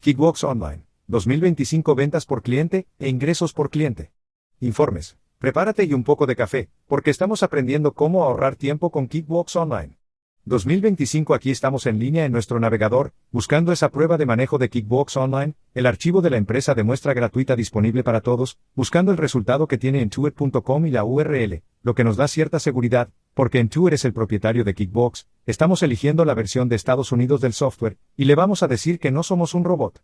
Kickbox Online, 2025 ventas por cliente e ingresos por cliente. Informes. Prepárate y un poco de café, porque estamos aprendiendo cómo ahorrar tiempo con Kickbox Online. 2025 Aquí estamos en línea en nuestro navegador, buscando esa prueba de manejo de Kickbox Online, el archivo de la empresa de muestra gratuita disponible para todos, buscando el resultado que tiene Intuit.com y la URL, lo que nos da cierta seguridad, porque Intuit es el propietario de Kickbox, estamos eligiendo la versión de Estados Unidos del software, y le vamos a decir que no somos un robot.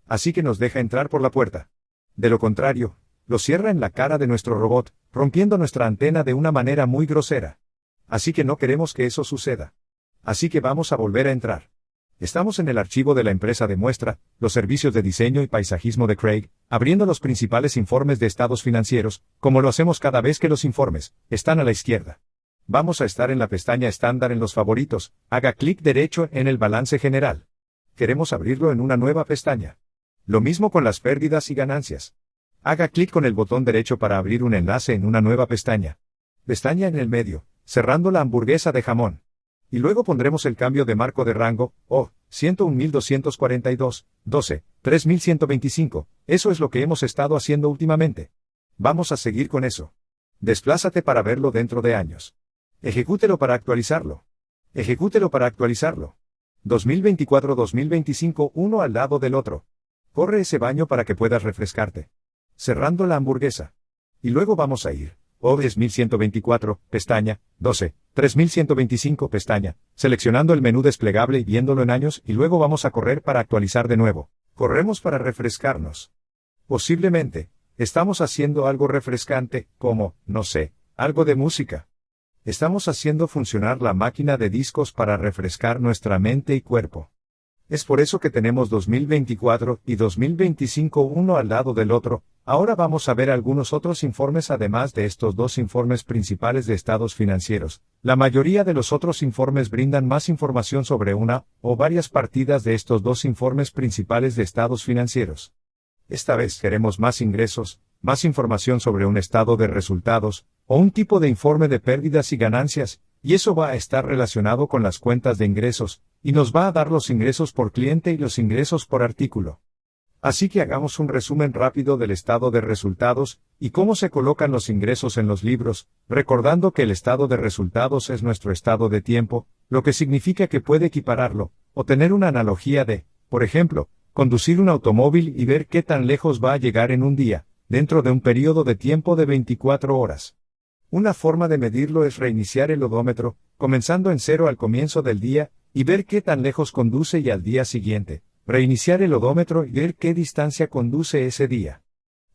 Así que nos deja entrar por la puerta. De lo contrario, lo cierra en la cara de nuestro robot, rompiendo nuestra antena de una manera muy grosera. Así que no queremos que eso suceda. Así que vamos a volver a entrar. Estamos en el archivo de la empresa de muestra, los servicios de diseño y paisajismo de Craig, abriendo los principales informes de estados financieros, como lo hacemos cada vez que los informes están a la izquierda. Vamos a estar en la pestaña estándar en los favoritos, haga clic derecho en el balance general. Queremos abrirlo en una nueva pestaña. Lo mismo con las pérdidas y ganancias. Haga clic con el botón derecho para abrir un enlace en una nueva pestaña. Pestaña en el medio, cerrando la hamburguesa de jamón. Y luego pondremos el cambio de marco de rango, 101.242, 12, 3.125, eso es lo que hemos estado haciendo últimamente. Vamos a seguir con eso. Desplázate para verlo dentro de años. Ejecútelo para actualizarlo. Ejecútelo para actualizarlo. 2024-2025 uno al lado del otro. Corre ese baño para que puedas refrescarte. Cerrando la hamburguesa. Y luego vamos a ir. 10.124, pestaña, 12, 3.125, pestaña, seleccionando el menú desplegable y viéndolo en años y luego vamos a correr para actualizar de nuevo. Corremos para refrescarnos. Posiblemente, estamos haciendo algo refrescante, como, no sé, algo de música. Estamos haciendo funcionar la máquina de discos para refrescar nuestra mente y cuerpo. Es por eso que tenemos 2024 y 2025 uno al lado del otro. Ahora vamos a ver algunos otros informes además de estos dos informes principales de estados financieros. La mayoría de los otros informes brindan más información sobre una o varias partidas de estos dos informes principales de estados financieros. Esta vez queremos más ingresos, más información sobre un estado de resultados, o un tipo de informe de pérdidas y ganancias, y eso va a estar relacionado con las cuentas de ingresos, y nos va a dar los ingresos por cliente y los ingresos por artículo. Así que hagamos un resumen rápido del estado de resultados, y cómo se colocan los ingresos en los libros, recordando que el estado de resultados es nuestro estado de tiempo, lo que significa que puede equipararlo, o tener una analogía de, por ejemplo, conducir un automóvil y ver qué tan lejos va a llegar en un día, dentro de un periodo de tiempo de 24 horas. Una forma de medirlo es reiniciar el odómetro, comenzando en 0 al comienzo del día, y ver qué tan lejos conduce y al día siguiente, reiniciar el odómetro y ver qué distancia conduce ese día.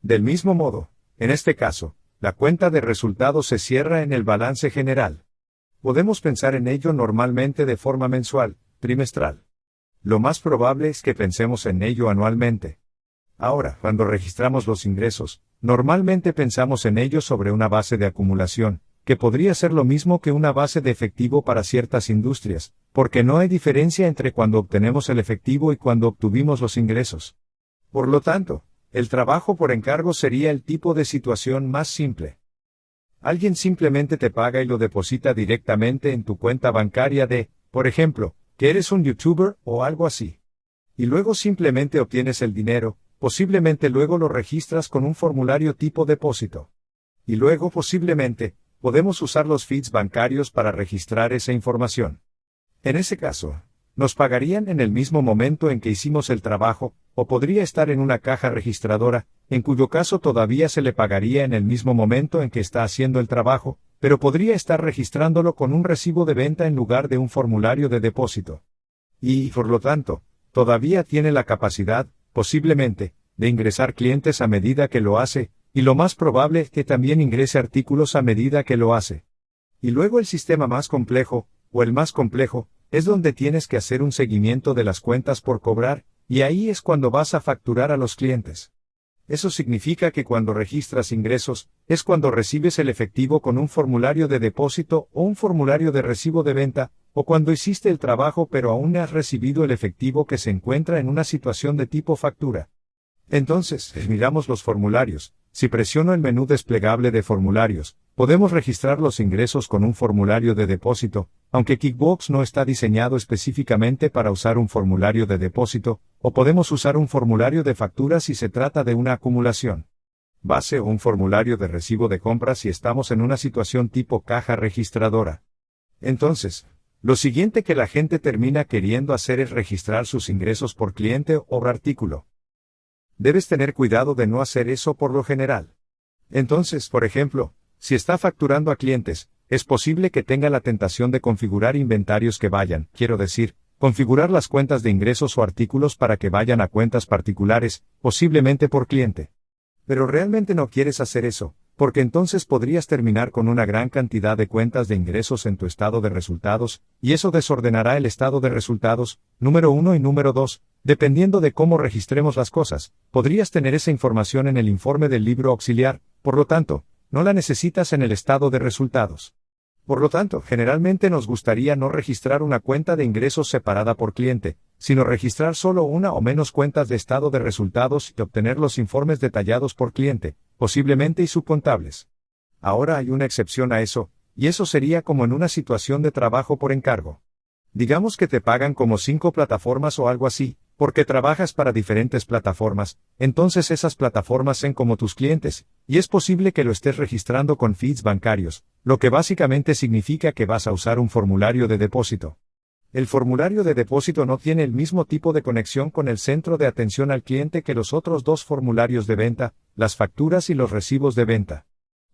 Del mismo modo, en este caso, la cuenta de resultados se cierra en el balance general. Podemos pensar en ello normalmente de forma mensual, trimestral. Lo más probable es que pensemos en ello anualmente. Ahora, cuando registramos los ingresos, normalmente pensamos en ellos sobre una base de acumulación, que podría ser lo mismo que una base de efectivo para ciertas industrias, porque no hay diferencia entre cuando obtenemos el efectivo y cuando obtuvimos los ingresos. Por lo tanto, el trabajo por encargo sería el tipo de situación más simple. Alguien simplemente te paga y lo deposita directamente en tu cuenta bancaria de, por ejemplo, que eres un youtuber o algo así. Y luego simplemente obtienes el dinero, posiblemente luego lo registras con un formulario tipo depósito. Y luego posiblemente, podemos usar los feeds bancarios para registrar esa información. En ese caso, nos pagarían en el mismo momento en que hicimos el trabajo, o podría estar en una caja registradora, en cuyo caso todavía se le pagaría en el mismo momento en que está haciendo el trabajo, pero podría estar registrándolo con un recibo de venta en lugar de un formulario de depósito. Y, por lo tanto, todavía tiene la capacidad, posiblemente, de ingresar clientes a medida que lo hace, y lo más probable es que también ingrese artículos a medida que lo hace. Y luego el sistema más complejo, o el más complejo, es donde tienes que hacer un seguimiento de las cuentas por cobrar, y ahí es cuando vas a facturar a los clientes. Eso significa que cuando registras ingresos, es cuando recibes el efectivo con un formulario de depósito o un formulario de recibo de venta, o cuando hiciste el trabajo pero aún no has recibido el efectivo que se encuentra en una situación de tipo factura. Entonces, miramos los formularios, Si presiono el menú desplegable de formularios, podemos registrar los ingresos con un formulario de depósito, aunque QuickBooks no está diseñado específicamente para usar un formulario de depósito, o podemos usar un formulario de factura si se trata de una acumulación base o un formulario de recibo de compra si estamos en una situación tipo caja registradora. Entonces, lo siguiente que la gente termina queriendo hacer es registrar sus ingresos por cliente o por artículo. Debes tener cuidado de no hacer eso por lo general. Entonces, por ejemplo, si está facturando a clientes, es posible que tenga la tentación de configurar inventarios que vayan, quiero decir, configurar las cuentas de ingresos o artículos para que vayan a cuentas particulares, posiblemente por cliente. Pero realmente no quieres hacer eso, porque entonces podrías terminar con una gran cantidad de cuentas de ingresos en tu estado de resultados, y eso desordenará el estado de resultados, número 1 y número 2, dependiendo de cómo registremos las cosas, podrías tener esa información en el informe del libro auxiliar, por lo tanto, no la necesitas en el estado de resultados. Por lo tanto, generalmente nos gustaría no registrar una cuenta de ingresos separada por cliente, sino registrar solo una o menos cuentas de estado de resultados y obtener los informes detallados por cliente, posiblemente y subcontables. Ahora hay una excepción a eso, y eso sería como en una situación de trabajo por encargo. Digamos que te pagan como 5 plataformas o algo así, porque trabajas para diferentes plataformas, entonces esas plataformas son como tus clientes, y es posible que lo estés registrando con feeds bancarios, lo que básicamente significa que vas a usar un formulario de depósito. El formulario de depósito no tiene el mismo tipo de conexión con el centro de atención al cliente que los otros dos formularios de venta, las facturas y los recibos de venta.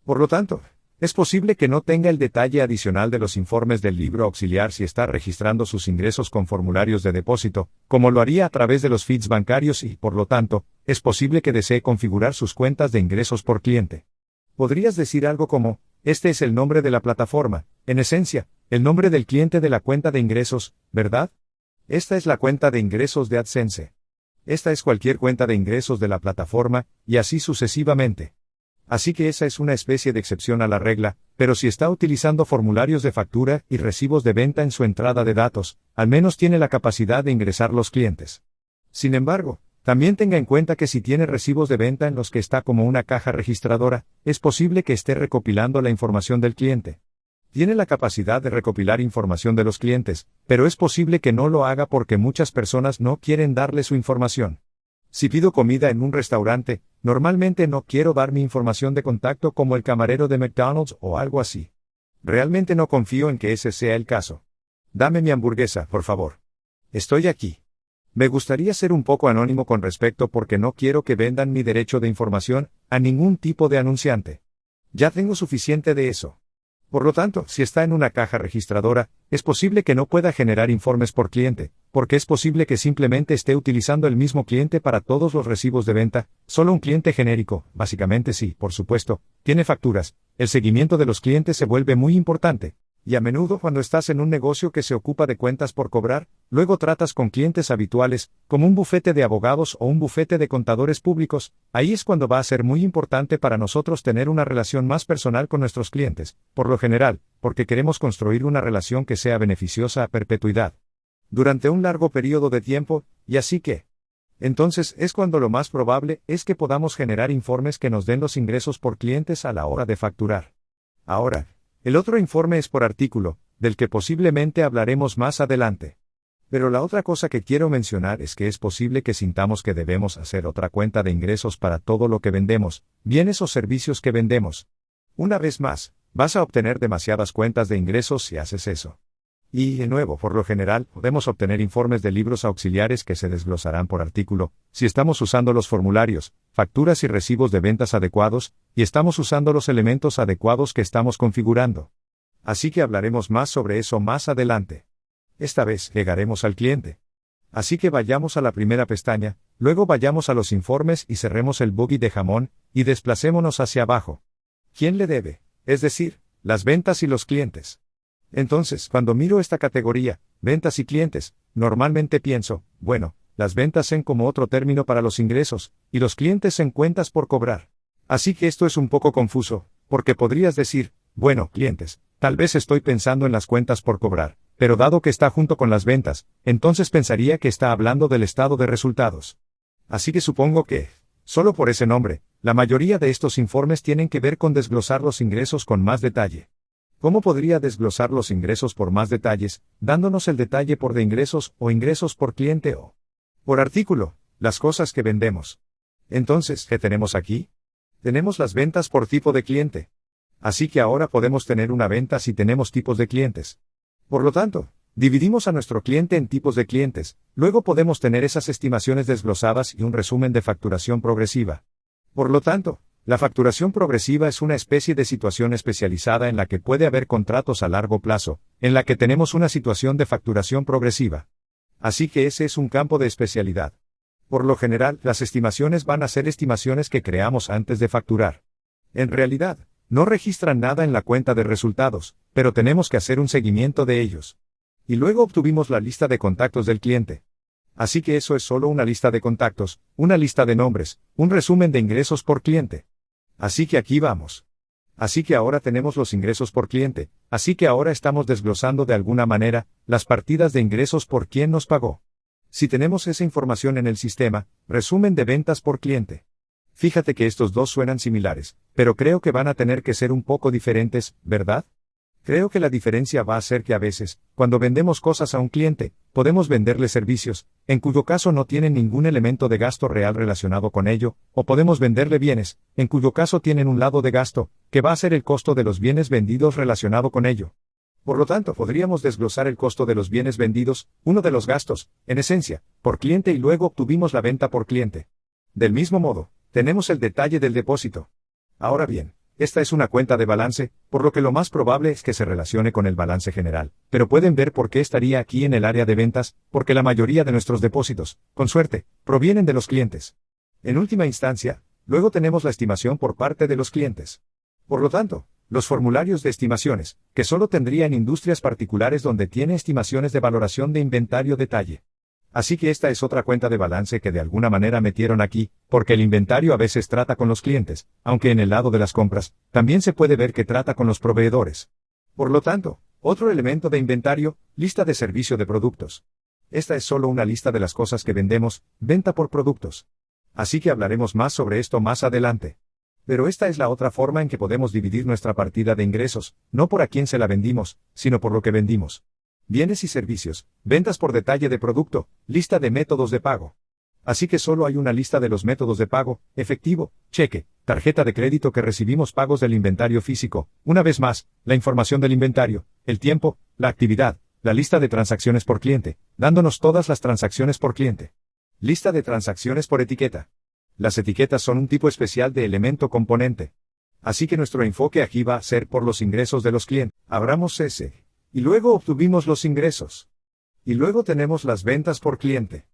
Por lo tanto, es posible que no tenga el detalle adicional de los informes del libro auxiliar si está registrando sus ingresos con formularios de depósito, como lo haría a través de los feeds bancarios y, por lo tanto, es posible que desee configurar sus cuentas de ingresos por cliente. Podrías decir algo como, este es el nombre de la plataforma, en esencia, el nombre del cliente de la cuenta de ingresos, ¿verdad? Esta es la cuenta de ingresos de AdSense. Esta es cualquier cuenta de ingresos de la plataforma, y así sucesivamente. Así que esa es una especie de excepción a la regla, pero si está utilizando formularios de factura y recibos de venta en su entrada de datos, al menos tiene la capacidad de ingresar los clientes. Sin embargo, también tenga en cuenta que si tiene recibos de venta en los que está como una caja registradora, es posible que esté recopilando la información del cliente. Tiene la capacidad de recopilar información de los clientes, pero es posible que no lo haga porque muchas personas no quieren darle su información. Si pido comida en un restaurante, normalmente no quiero dar mi información de contacto como el camarero de McDonald's o algo así. Realmente no confío en que ese sea el caso. Dame mi hamburguesa, por favor. Estoy aquí. Me gustaría ser un poco anónimo con respecto porque no quiero que vendan mi derecho de información a ningún tipo de anunciante. Ya tengo suficiente de eso. Por lo tanto, si está en una caja registradora, es posible que no pueda generar informes por cliente, porque es posible que simplemente esté utilizando el mismo cliente para todos los recibos de venta, solo un cliente genérico, básicamente sí, por supuesto, tiene facturas, el seguimiento de los clientes se vuelve muy importante. Y a menudo cuando estás en un negocio que se ocupa de cuentas por cobrar, luego tratas con clientes habituales, como un bufete de abogados o un bufete de contadores públicos, ahí es cuando va a ser muy importante para nosotros tener una relación más personal con nuestros clientes, por lo general, porque queremos construir una relación que sea beneficiosa a perpetuidad. Durante un largo periodo de tiempo, y así que. Entonces es cuando lo más probable es que podamos generar informes que nos den los ingresos por clientes a la hora de facturar. Ahora, el otro informe es por artículo, del que posiblemente hablaremos más adelante. Pero la otra cosa que quiero mencionar es que es posible que sintamos que debemos hacer otra cuenta de ingresos para todo lo que vendemos, bienes o servicios que vendemos. Una vez más, vas a obtener demasiadas cuentas de ingresos si haces eso. Y, de nuevo, por lo general, podemos obtener informes de libros auxiliares que se desglosarán por artículo, si estamos usando los formularios, facturas y recibos de ventas adecuados, y estamos usando los elementos adecuados que estamos configurando. Así que hablaremos más sobre eso más adelante. Esta vez, llegaremos al cliente. Así que vayamos a la primera pestaña, luego vayamos a los informes y cerremos el buggy de jamón, y desplacémonos hacia abajo. ¿Quién le debe? Es decir, las ventas y los clientes. Entonces, cuando miro esta categoría, ventas y clientes, normalmente pienso, bueno, las ventas son como otro término para los ingresos, y los clientes en cuentas por cobrar. Así que esto es un poco confuso, porque podrías decir, bueno, clientes, tal vez estoy pensando en las cuentas por cobrar, pero dado que está junto con las ventas, entonces pensaría que está hablando del estado de resultados. Así que supongo que, solo por ese nombre, La mayoría de estos informes tienen que ver con desglosar los ingresos con más detalle. ¿Cómo podría desglosar los ingresos por más detalles, dándonos el detalle por de ingresos o ingresos por cliente o por artículo, las cosas que vendemos? Entonces, ¿qué tenemos aquí? Tenemos las ventas por tipo de cliente. Así que ahora podemos tener una venta si tenemos tipos de clientes. Por lo tanto, dividimos a nuestro cliente en tipos de clientes, luego podemos tener esas estimaciones desglosadas y un resumen de facturación progresiva. Por lo tanto, la facturación progresiva es una especie de situación especializada en la que puede haber contratos a largo plazo, en la que tenemos una situación de facturación progresiva. Así que ese es un campo de especialidad. Por lo general, las estimaciones van a ser estimaciones que creamos antes de facturar. En realidad, no registran nada en la cuenta de resultados, pero tenemos que hacer un seguimiento de ellos. Y luego obtuvimos la lista de contactos del cliente. Así que eso es solo una lista de contactos, una lista de nombres, un resumen de ingresos por cliente. Así que aquí vamos. Así que ahora tenemos los ingresos por cliente, así que ahora estamos desglosando de alguna manera las partidas de ingresos por quién nos pagó. Si tenemos esa información en el sistema, resumen de ventas por cliente. Fíjate que estos dos suenan similares, pero creo que van a tener que ser un poco diferentes, ¿verdad? Creo que la diferencia va a ser que a veces, cuando vendemos cosas a un cliente, podemos venderle servicios, en cuyo caso no tienen ningún elemento de gasto real relacionado con ello, o podemos venderle bienes, en cuyo caso tienen un lado de gasto, que va a ser el costo de los bienes vendidos relacionado con ello. Por lo tanto, podríamos desglosar el costo de los bienes vendidos, uno de los gastos, en esencia, por cliente y luego obtuvimos la venta por cliente. Del mismo modo, tenemos el detalle del depósito. Ahora bien, esta es una cuenta de balance, por lo que lo más probable es que se relacione con el balance general, pero pueden ver por qué estaría aquí en el área de ventas, porque la mayoría de nuestros depósitos, con suerte, provienen de los clientes. En última instancia, luego tenemos la estimación por parte de los clientes. Por lo tanto, los formularios de estimaciones, que solo tendría en industrias particulares donde tiene estimaciones de valoración de inventario detalle. Así que esta es otra cuenta de balance que de alguna manera metieron aquí, porque el inventario a veces trata con los clientes, aunque en el lado de las compras, también se puede ver que trata con los proveedores. Por lo tanto, otro elemento de inventario, lista de servicio de productos. Esta es solo una lista de las cosas que vendemos, venta por productos. Así que hablaremos más sobre esto más adelante. Pero esta es la otra forma en que podemos dividir nuestra partida de ingresos, no por a quién se la vendimos, sino por lo que vendimos. Bienes y servicios, ventas por detalle de producto, lista de métodos de pago. Así que solo hay una lista de los métodos de pago, efectivo, cheque, tarjeta de crédito que recibimos pagos del inventario físico, una vez más, la información del inventario, el tiempo, la actividad, la lista de transacciones por cliente, dándonos todas las transacciones por cliente. Lista de transacciones por etiqueta. Las etiquetas son un tipo especial de elemento componente. Así que nuestro enfoque aquí va a ser por los ingresos de los clientes. Abramos ese. Y luego obtuvimos los ingresos. Y luego tenemos las ventas por cliente.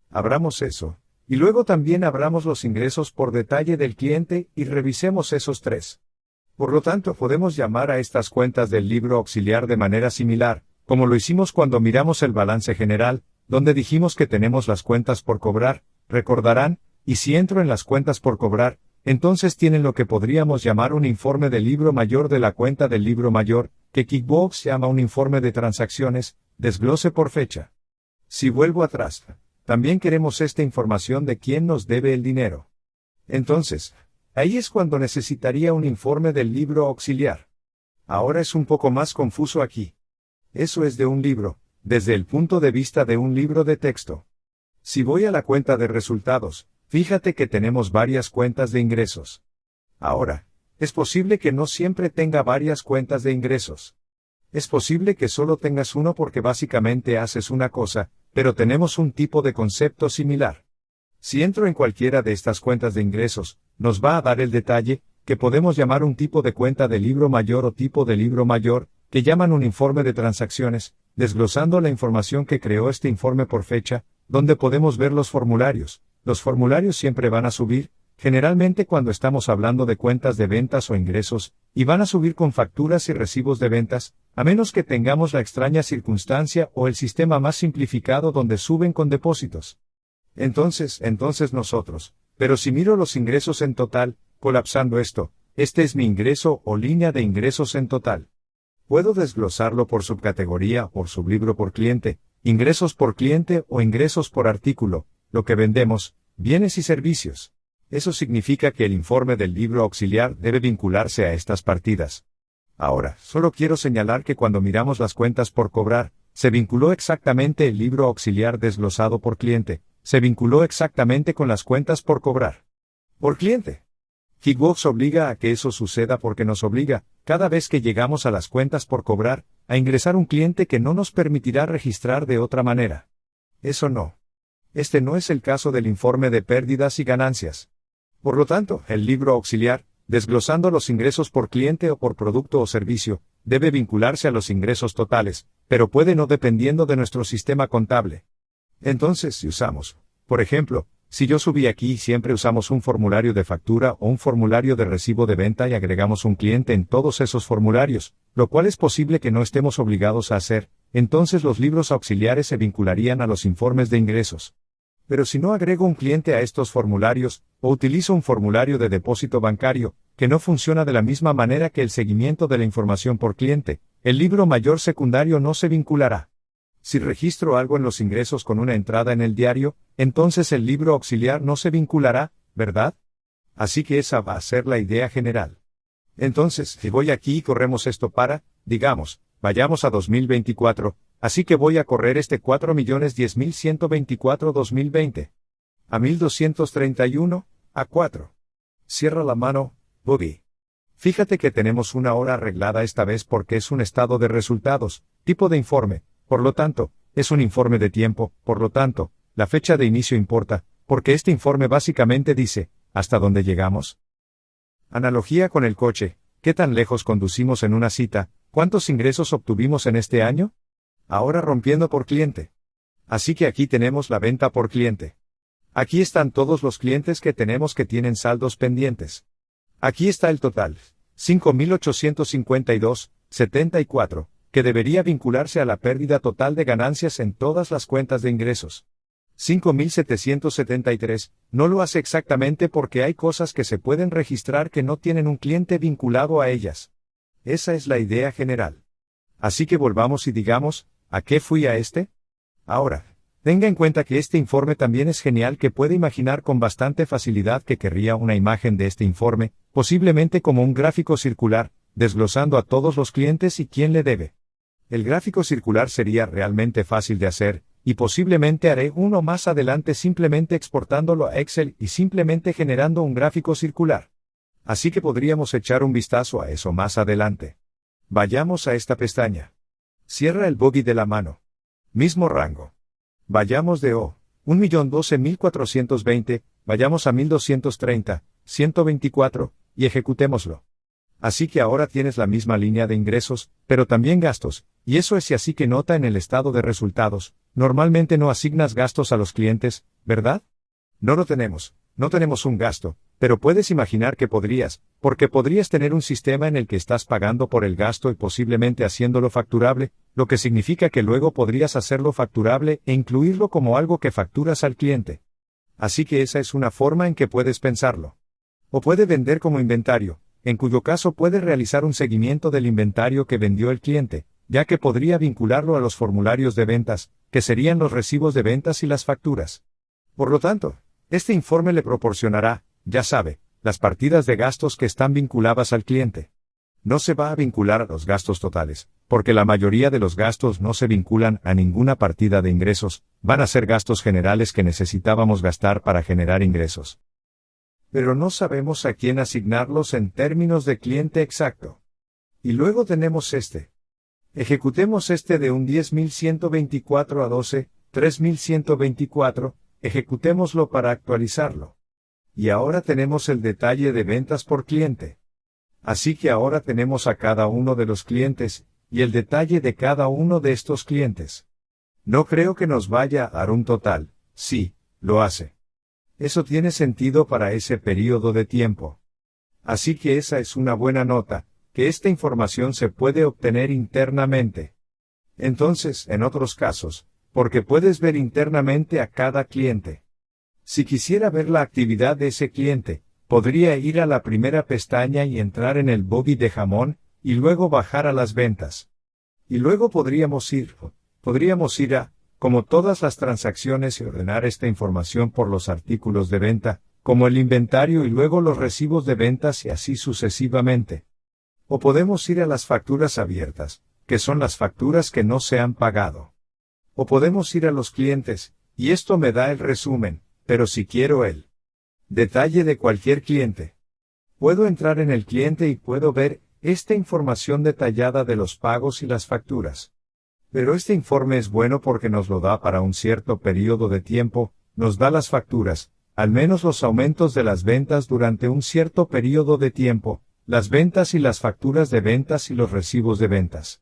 Abramos eso. Y luego también abramos los ingresos por detalle del cliente y revisemos esos tres. Por lo tanto, podemos llamar a estas cuentas del libro auxiliar de manera similar, como lo hicimos cuando miramos el balance general, donde dijimos que tenemos las cuentas por cobrar, recordarán, y si entro en las cuentas por cobrar, entonces tienen lo que podríamos llamar un informe del libro mayor de la cuenta del libro mayor, que Kickbox llama un informe de transacciones, desglose por fecha. Si vuelvo atrás, también queremos esta información de quién nos debe el dinero. Entonces, ahí es cuando necesitaría un informe del libro auxiliar. Ahora es un poco más confuso aquí. Eso es de un libro, desde el punto de vista de un libro de texto. Si voy a la cuenta de resultados, fíjate que tenemos varias cuentas de ingresos. Ahora, es posible que no siempre tenga varias cuentas de ingresos. Es posible que solo tengas uno porque básicamente haces una cosa, pero tenemos un tipo de concepto similar. Si entro en cualquiera de estas cuentas de ingresos, nos va a dar el detalle, que podemos llamar un tipo de cuenta de libro mayor o tipo de libro mayor, que llaman un informe de transacciones, desglosando la información que creó este informe por fecha, donde podemos ver los formularios. Los formularios siempre van a subir, generalmente cuando estamos hablando de cuentas de ventas o ingresos, y van a subir con facturas y recibos de ventas, a menos que tengamos la extraña circunstancia o el sistema más simplificado donde suben con depósitos. Entonces nosotros, pero si miro los ingresos en total, colapsando esto, este es mi ingreso o línea de ingresos en total. Puedo desglosarlo por subcategoría, por sublibro por cliente, ingresos por cliente o ingresos por artículo, lo que vendemos, bienes y servicios. Eso significa que el informe del libro auxiliar debe vincularse a estas partidas. Ahora, solo quiero señalar que cuando miramos las cuentas por cobrar, se vinculó exactamente el libro auxiliar desglosado por cliente, se vinculó exactamente con las cuentas por cobrar. Por cliente. QuickBooks obliga a que eso suceda porque nos obliga, cada vez que llegamos a las cuentas por cobrar, a ingresar un cliente que no nos permitirá registrar de otra manera. Eso no. Este no es el caso del informe de pérdidas y ganancias. Por lo tanto, el libro auxiliar, desglosando los ingresos por cliente o por producto o servicio, debe vincularse a los ingresos totales, pero puede no dependiendo de nuestro sistema contable. Entonces, si usamos, por ejemplo, si yo subí aquí y siempre usamos un formulario de factura o un formulario de recibo de venta y agregamos un cliente en todos esos formularios, lo cual es posible que no estemos obligados a hacer, entonces los libros auxiliares se vincularían a los informes de ingresos. Pero si no agrego un cliente a estos formularios, o utilizo un formulario de depósito bancario, que no funciona de la misma manera que el seguimiento de la información por cliente, el libro mayor secundario no se vinculará. Si registro algo en los ingresos con una entrada en el diario, entonces el libro auxiliar no se vinculará, ¿verdad? Así que esa va a ser la idea general. Entonces, si voy aquí y corremos esto para, digamos, vayamos a 2024, así que voy a correr este 4.010.124-2020. A 1231, a 4. Cierra la mano, Bobby. Fíjate que tenemos una hora arreglada esta vez porque es un estado de resultados, tipo de informe. Por lo tanto, es un informe de tiempo, por lo tanto, la fecha de inicio importa, porque este informe básicamente dice, ¿hasta dónde llegamos? Analogía con el coche, ¿qué tan lejos conducimos en una cita? ¿Cuántos ingresos obtuvimos en este año? Ahora rompiendo por cliente. Así que aquí tenemos la venta por cliente. Aquí están todos los clientes que tenemos que tienen saldos pendientes. Aquí está el total, 5.852,74. Que debería vincularse a la pérdida total de ganancias en todas las cuentas de ingresos. 5.773, no lo hace exactamente porque hay cosas que se pueden registrar que no tienen un cliente vinculado a ellas. Esa es la idea general. Así que volvamos y digamos, ¿a qué fui a este? Ahora, tenga en cuenta que este informe también es genial que puede imaginar con bastante facilidad que querría una imagen de este informe, posiblemente como un gráfico circular, desglosando a todos los clientes y quién le debe. El gráfico circular sería realmente fácil de hacer, y posiblemente haré uno más adelante simplemente exportándolo a Excel y simplemente generando un gráfico circular. Así que podríamos echar un vistazo a eso más adelante. Vayamos a esta pestaña. Cierra el bogey de la mano. Mismo rango. Vayamos de 1.012.420, vayamos a 1.230, 124, y ejecutémoslo. Así que ahora tienes la misma línea de ingresos, pero también gastos, y eso es así que nota en el estado de resultados, normalmente no asignas gastos a los clientes, ¿verdad? No lo tenemos, no tenemos un gasto, pero puedes imaginar que podrías, porque podrías tener un sistema en el que estás pagando por el gasto y posiblemente haciéndolo facturable, lo que significa que luego podrías hacerlo facturable e incluirlo como algo que facturas al cliente. Así que esa es una forma en que puedes pensarlo. O puede vender como inventario, en cuyo caso puede realizar un seguimiento del inventario que vendió el cliente, ya que podría vincularlo a los formularios de ventas, que serían los recibos de ventas y las facturas. Por lo tanto, este informe le proporcionará, ya sabe, las partidas de gastos que están vinculadas al cliente. No se va a vincular a los gastos totales, porque la mayoría de los gastos no se vinculan a ninguna partida de ingresos, van a ser gastos generales que necesitábamos gastar para generar ingresos. Pero no sabemos a quién asignarlos en términos de cliente exacto. Y luego tenemos este. Ejecutemos este de un 10.124 a 12, 3.124, ejecutémoslo para actualizarlo. Y ahora tenemos el detalle de ventas por cliente. Así que ahora tenemos a cada uno de los clientes, y el detalle de cada uno de estos clientes. No creo que nos vaya a dar un total, sí, lo hace. Eso tiene sentido para ese periodo de tiempo. Así que esa es una buena nota, que esta información se puede obtener internamente. Entonces, en otros casos, porque puedes ver internamente a cada cliente. Si quisiera ver la actividad de ese cliente, podría ir a la primera pestaña y entrar en el bogey de jamón, y luego bajar a las ventas. Y luego podríamos ir a, como todas las transacciones y ordenar esta información por los artículos de venta, como el inventario y luego los recibos de ventas y así sucesivamente. O podemos ir a las facturas abiertas, que son las facturas que no se han pagado. O podemos ir a los clientes, y esto me da el resumen, pero si quiero el detalle de cualquier cliente. Puedo entrar en el cliente y puedo ver esta información detallada de los pagos y las facturas. Pero este informe es bueno porque nos lo da para un cierto periodo de tiempo, nos da las facturas, al menos los aumentos de las ventas durante un cierto periodo de tiempo, las ventas y las facturas de ventas y los recibos de ventas.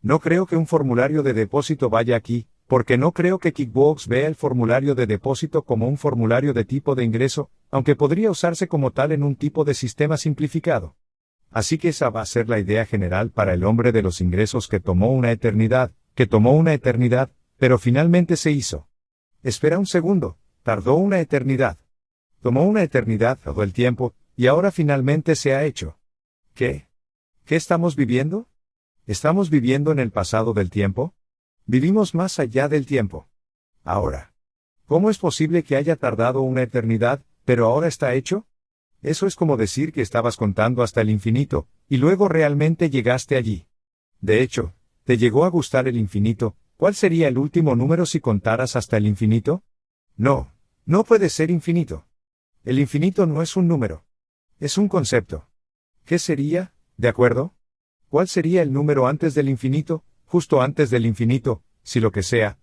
No creo que un formulario de depósito vaya aquí, porque no creo que QuickBooks vea el formulario de depósito como un formulario de tipo de ingreso, aunque podría usarse como tal en un tipo de sistema simplificado. Así que esa va a ser la idea general para el hombre de los ingresos que tomó una eternidad, pero finalmente se hizo. Espera un segundo, tardó una eternidad. Tomó una eternidad todo el tiempo, y ahora finalmente se ha hecho. ¿Qué? ¿Qué estamos viviendo? ¿Estamos viviendo en el pasado del tiempo? Vivimos más allá del tiempo. Ahora. ¿Cómo es posible que haya tardado una eternidad, pero ahora está hecho? Eso es como decir que estabas contando hasta el infinito, y luego realmente llegaste allí. De hecho, ¿te llegó a gustar el infinito? ¿Cuál sería el último número si contaras hasta el infinito? No, no puede ser infinito. El infinito no es un número. Es un concepto. ¿Qué sería? ¿De acuerdo? ¿Cuál sería el número antes del infinito, justo antes del infinito, si lo que sea,